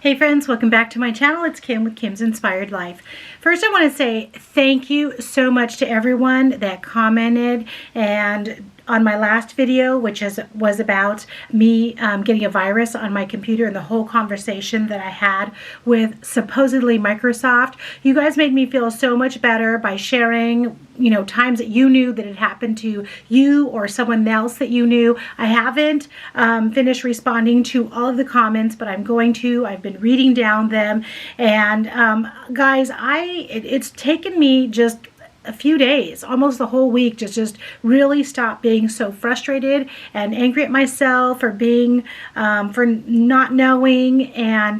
Hey friends, welcome back to my channel. It's Kim with Kim's Inspired Life. First, I want to say thank you so much to everyone that commented and on my last video, which was about me getting a virus on my computer and the whole conversation that I had with supposedly Microsoft. You guys made me feel so much better by sharing, times that you knew that it happened to you or someone else that you knew. I haven't finished responding to all of the comments, but I'm going to. I've been reading down them, and guys, it's taken me just a few days, almost the whole week, to just really stop being so frustrated and angry at myself for being for not knowing, and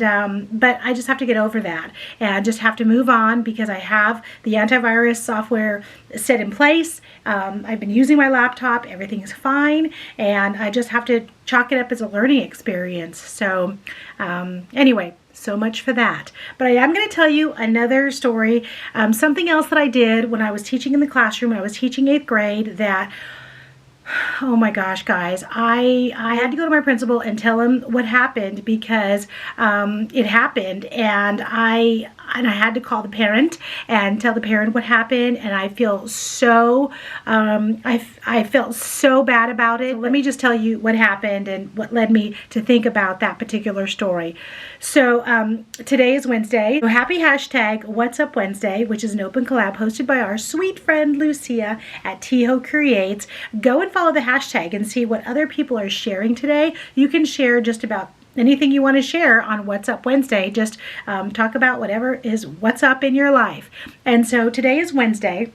but I just have to get over that and just have to move on because I have the antivirus software set in place. I've been using my laptop, everything's fine, and I just have to chalk it up as a learning experience. So anyway, so much for that. But I am going to tell you another story, something else that I did when I was teaching in the classroom, when I was teaching 8th grade, that, oh my gosh, guys, I had to go to my principal and tell him what happened because it happened, and I had to call the parent and tell the parent what happened, and I feel so, I felt so bad about it. Let me just tell you what happened and what led me to think about that particular story. So today is Wednesday. So happy hashtag What's Up Wednesday, which is an open collab hosted by our sweet friend Lucia at Tiho Creates. Go and follow the hashtag and see what other people are sharing today. You can share just about anything you want to share on What's Up Wednesday. Just talk about whatever is what's up in your life. And so today is Wednesday.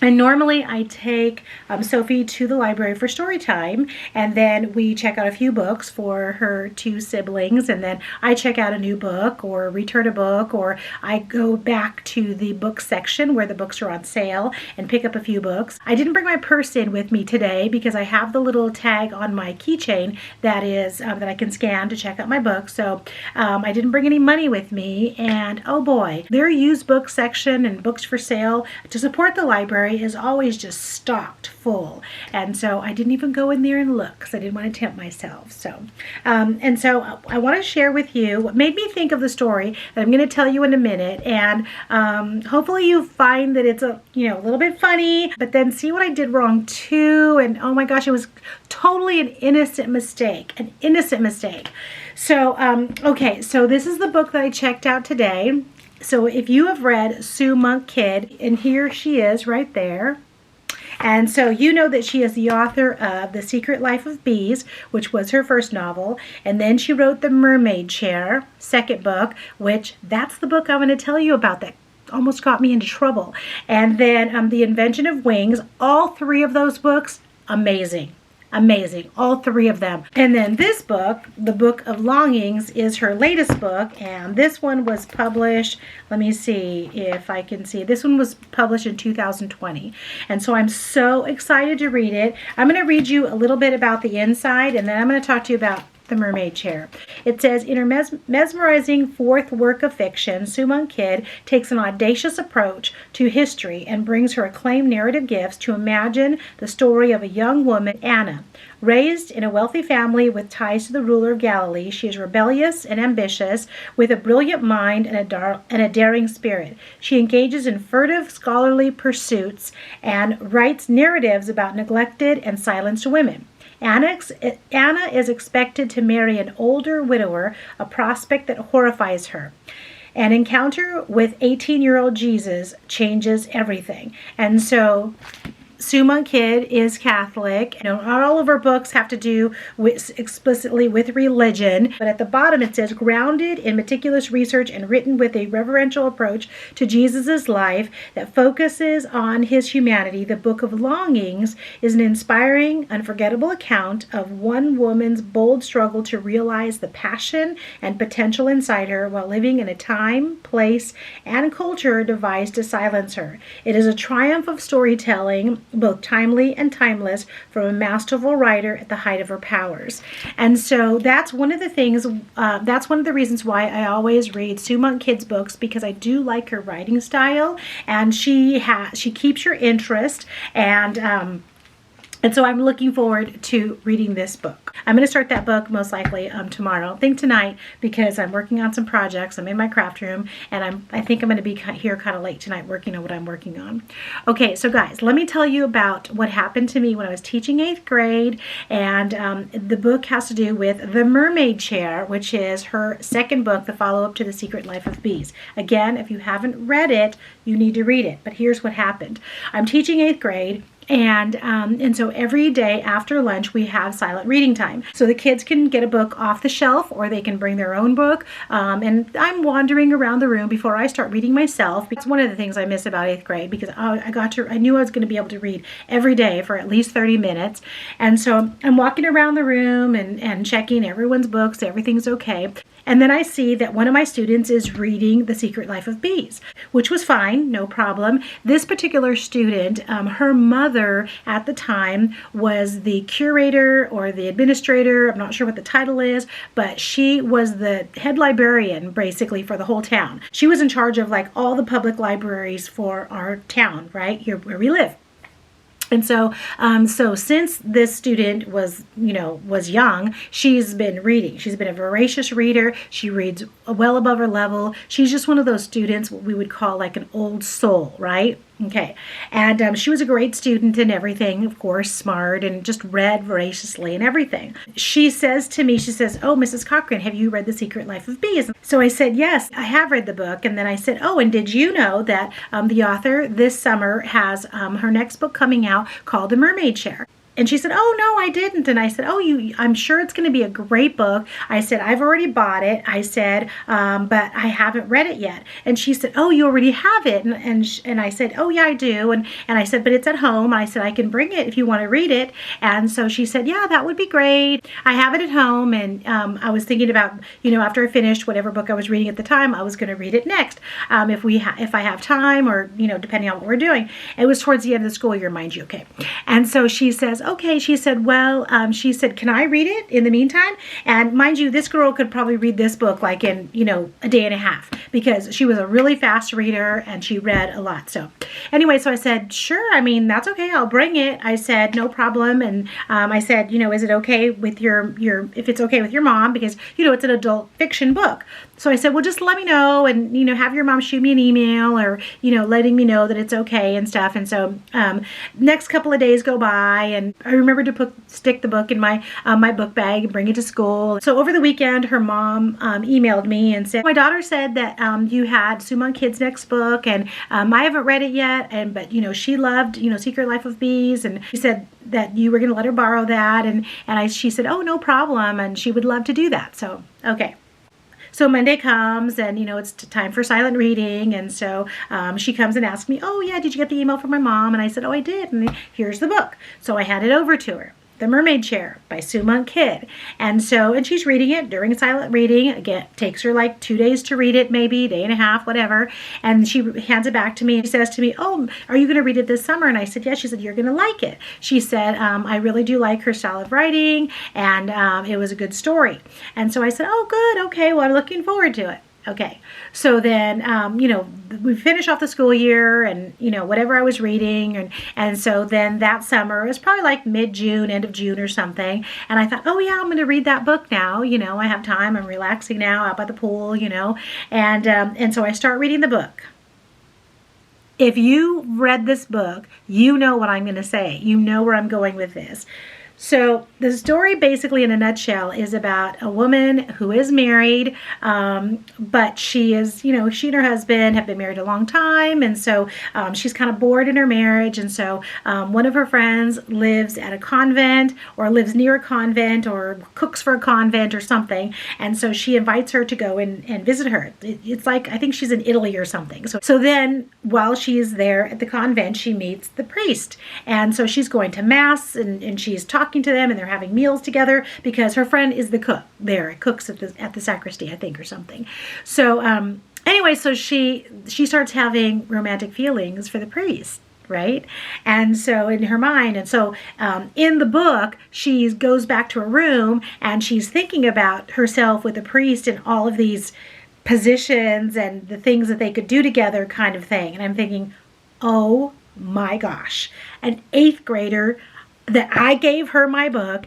And normally I take Sophie to the library for story time, and then we check out a few books for her 2 siblings, and then I check out a new book or return a book, or I go back to the book section where the books are on sale and pick up a few books. I didn't bring my purse in with me today because I have the little tag on my keychain that is that I can scan to check out my books. So I didn't bring any money with me, and oh boy, their used book section and books for sale to support the library is always just stocked full, and so I didn't even go in there and look because I didn't want to tempt myself. So and so I want to share with you what made me think of the story that I'm going to tell you in a minute, and hopefully you find that it's a little bit funny, but then see what I did wrong too. And oh my gosh, it was totally an innocent mistake, So okay, so this is the book that I checked out today. So if you have read Sue Monk Kidd, and here she is right there. And so you know that she is the author of The Secret Life of Bees, which was her first novel. And then she wrote The Mermaid Chair, second book, which that's the book I'm going to tell you about that almost got me into trouble. And then The Invention of Wings, all 3 of those books, amazing. Amazing, all 3 of them. And then this book, The Book of Longings, is her latest book, and this one was published, let me see if I can see, this one was published in 2020. And so I'm so excited to read it. I'm going to read you a little bit about the inside, and then I'm going to talk to you about The Mermaid Chair. It says, in her mesmerizing 4th work of fiction, Sue Monk Kidd takes an audacious approach to history and brings her acclaimed narrative gifts to imagine the story of a young woman, Anna. Raised in a wealthy family with ties to the ruler of Galilee, she is rebellious and ambitious, with a brilliant mind and a daring spirit. She engages in furtive scholarly pursuits and writes narratives about neglected and silenced women. Anna is expected to marry an older widower, a prospect that horrifies her. An encounter with 18-year-old Jesus changes everything. And so Sue Monk Kidd is Catholic. Not all of her books have to do explicitly with religion, but at the bottom it says, grounded in meticulous research and written with a reverential approach to Jesus' life that focuses on his humanity, the Book of Longings is an inspiring, unforgettable account of one woman's bold struggle to realize the passion and potential inside her while living in a time, place, and culture devised to silence her. It is a triumph of storytelling, both timely and timeless, from a masterful writer at the height of her powers. And so that's one of the things, that's one of the reasons why I always read Sue Monk Kidd's books, because I do like her writing style, and she keeps your interest, and And so I'm looking forward to reading this book. I'm going to start that book most likely tomorrow. I think tonight, because I'm working on some projects. I'm in my craft room, and I think I'm going to be here kind of late tonight working on what I'm working on. Okay, so guys, let me tell you about what happened to me when I was teaching 8th grade. And the book has to do with The Mermaid Chair, which is her second book, the follow-up to The Secret Life of Bees. Again, if you haven't read it, you need to read it. But here's what happened. I'm teaching 8th grade. And so every day after lunch we have silent reading time. So the kids can get a book off the shelf, or they can bring their own book. And I'm wandering around the room before I start reading myself. It's one of the things I miss about 8th grade, because I knew I was going to be able to read every day for at least 30 minutes. And so I'm walking around the room and checking everyone's books. Everything's okay. And then I see that one of my students is reading The Secret Life of Bees, which was fine, no problem. This particular student, her mother at the time was the curator or the administrator, I'm not sure what the title is, but she was the head librarian basically for the whole town. She was in charge of like all the public libraries for our town, right, here where we live. And so, since this student was young, she's been reading. She's been a voracious reader. She reads well above her level. She's just one of those students, what we would call like an old soul, right? Okay. And she was a great student and everything, of course, smart, and just read voraciously and everything. She says to me, she says, "Oh, Mrs. Cochran, have you read The Secret Life of Bees?" So I said, "Yes, I have read the book." And then I said, "Oh, and did you know that the author this summer has her next book coming out called The Mermaid Chair?" And she said, "Oh, no, I didn't." And I said, "Oh, I'm sure it's going to be a great book." I said, "I've already bought it." I said, "But I haven't read it yet." And she said, "Oh, you already have it?" And I said, "Oh, yeah, I do." And I said, "But it's at home." I said, "I can bring it if you want to read it." And so she said, "Yeah, that would be great. I have it at home." And I was thinking about, after I finished whatever book I was reading at the time, I was going to read it next, if I have time, or, depending on what we're doing. It was towards the end of the school year, mind you. Okay. And so she says, "Okay." She said, "Well," she said, "Can I read it in the meantime?" And mind you, this girl could probably read this book like in, a day and a half, because she was a really fast reader and she read a lot. So anyway, so I said, "Sure, that's okay. I'll bring it." I said, "No problem." And I said, "Is it okay with if it's okay with your mom, because, it's an adult fiction book." So I said, "Well, just let me know, and, have your mom shoot me an email, or, letting me know that it's okay and stuff." And so next couple of days go by, and I remember to stick the book in my book bag and bring it to school. So over the weekend, her mom emailed me and said, "My daughter said that you had Sumon Kid's next book, and I haven't read it yet, but she loved Secret Life of Bees, and she said that you were going to let her borrow that." And she said, "Oh, no problem," and she would love to do that. So okay. So Monday comes, and, it's time for silent reading. And so she comes and asks me, "Oh, yeah, did you get the email from my mom?" And I said, "Oh, I did. And here's the book." So I handed it over to her. The Mermaid Chair by Sumon Kid. And she's reading it during silent reading. Again, it takes her like 2 days to read it, maybe, day and a half, whatever. And she hands it back to me. She says to me, "Oh, are you going to read it this summer?" And I said, "Yes." She said, "You're going to like it." She said, "I really do like her style of writing, and it was a good story." And so I said, "Oh, good. Okay. Well, I'm looking forward to it." Okay, so then, we finish off the school year, and, whatever I was reading. And so then that summer, it was probably like mid-June, end of June or something. And I thought, "Oh, yeah, I'm going to read that book now. I have time. I'm relaxing now out by the pool, And so I start reading the book. If you read this book, you know what I'm going to say. You know where I'm going with this. So the story, basically in a nutshell, is about a woman who is married, but she and her husband have been married a long time, and so she's kind of bored in her marriage. And so one of her friends lives at a convent, or lives near a convent, or cooks for a convent or something, and so she invites her to go and visit her. It's like, I think she's in Italy or something. So then, while she's there at the convent, she meets the priest, and so she's going to mass, and she's talking to them, and they're having meals together, because her friend is the cook there, cooks at the sacristy, I think, or something. So anyway, so she starts having romantic feelings for the priest, right? And so in her mind, and so in the book, she goes back to her room, and she's thinking about herself with the priest and all of these positions and the things that they could do together, kind of thing. And I'm thinking, oh my gosh, an 8th grader that I gave her my book,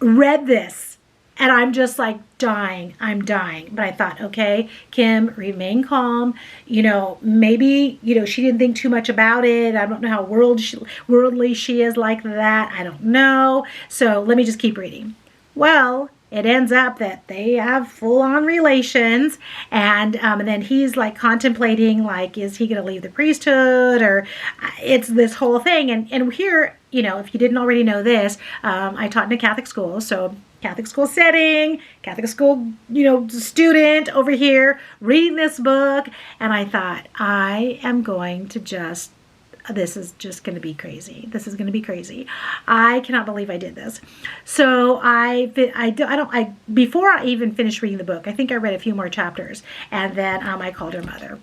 read this, and I'm just like dying. I'm dying. But I thought, okay, Kim, remain calm. You know, maybe, you know, she didn't think too much about it. I don't know how worldly she is like that. I don't know. So let me just keep reading. Well, it ends up that they have full-on relations, and then he's like contemplating, like, is he going to leave the priesthood, or it's this whole thing. And here, you know, if you didn't already know this, I taught in a Catholic school, so Catholic school setting, Catholic school, you know, student over here reading this book, and I thought, I am going to just, this is just going to be crazy. This is going to be crazy. I cannot believe I did this. So before I even finished reading the book, I think I read a few more chapters, and then I called her mother.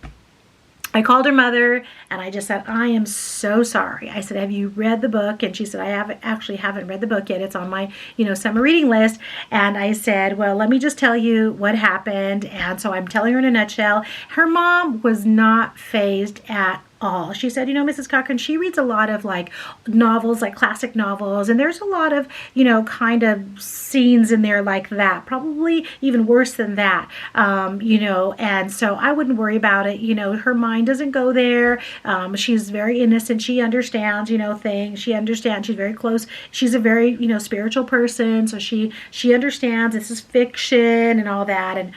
I called her mother, and I just said, I am so sorry. I said, have you read the book? And she said, I haven't read the book yet. It's on my, you know, summer reading list. And I said, well, let me just tell you what happened. And so I'm telling her in a nutshell. Her mom was not fazed at all. She said, you know, Mrs. Cochran, she reads a lot of like novels, like classic novels, and there's a lot of, you know, kind of scenes in there like that, probably even worse than that, you know, and so I wouldn't worry about it. You know, her mind doesn't go there. She's very innocent. She understands, you know, things. She understands. She's very close. She's a very, you know, spiritual person, so she understands this is fiction and all that. And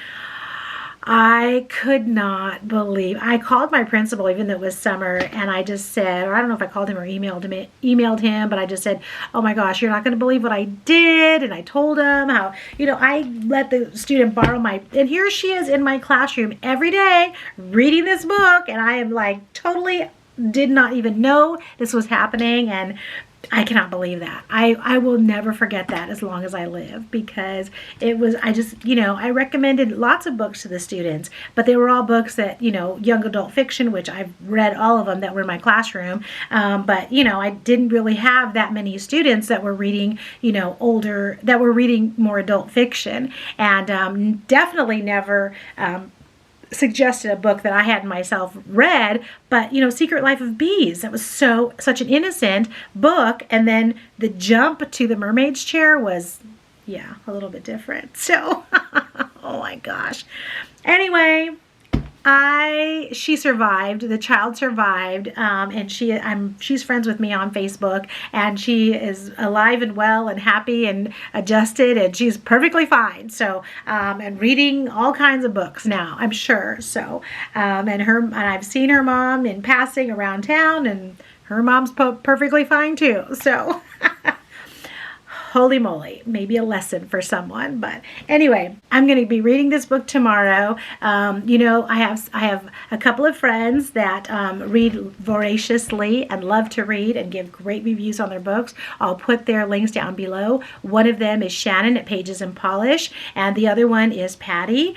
I could not believe, I called my principal, even though it was summer, and I just said, or I don't know if I called him or emailed him, but I just said, oh my gosh, you're not going to believe what I did. And I told him how, you know, I let the student borrow and here she is in my classroom every day reading this book, and I am like totally did not even know this was happening, and I cannot believe that. I will never forget that as long as I live, because it was, I just, you know, I recommended lots of books to the students, but they were all books that, you know, young adult fiction, which I've read all of them that were in my classroom. But, you know, I didn't really have that many students that were reading, you know, that were reading more adult fiction, and definitely never suggested a book that I hadn't myself read, but you know, Secret Life of Bees, that was such an innocent book, and then the jump to the mermaid's chair was, yeah, a little bit different. So oh my gosh. Anyway, she survived. The child survived, and she's friends with me on Facebook, and she is alive and well and happy and adjusted, and she's perfectly fine. So, and reading all kinds of books now, I'm sure. So, and I've seen her mom in passing around town, and her mom's perfectly fine too. So. Holy moly, maybe a lesson for someone. But anyway, I'm going to be reading this book tomorrow. You know, I have a couple of friends that read voraciously and love to read and give great reviews on their books. I'll put their links down below. One of them is Shannon at Pages and Polish, and the other one is Patty.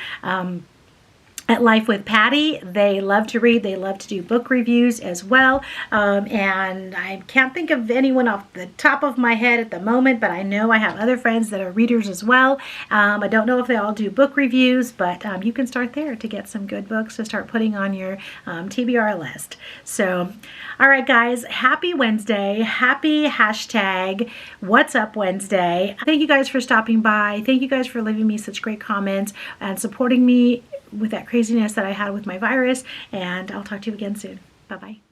At Life with Patty. They love to read. They love to do book reviews as well. And I can't think of anyone off the top of my head at the moment, but I know I have other friends that are readers as well. I don't know if they all do book reviews, but you can start there to get some good books to start putting on your TBR list. So, all right, guys, happy Wednesday. Happy hashtag What's Up Wednesday. Thank you guys for stopping by. Thank you guys for leaving me such great comments and supporting me with that craziness that I had with my virus, and I'll talk to you again soon. Bye-bye.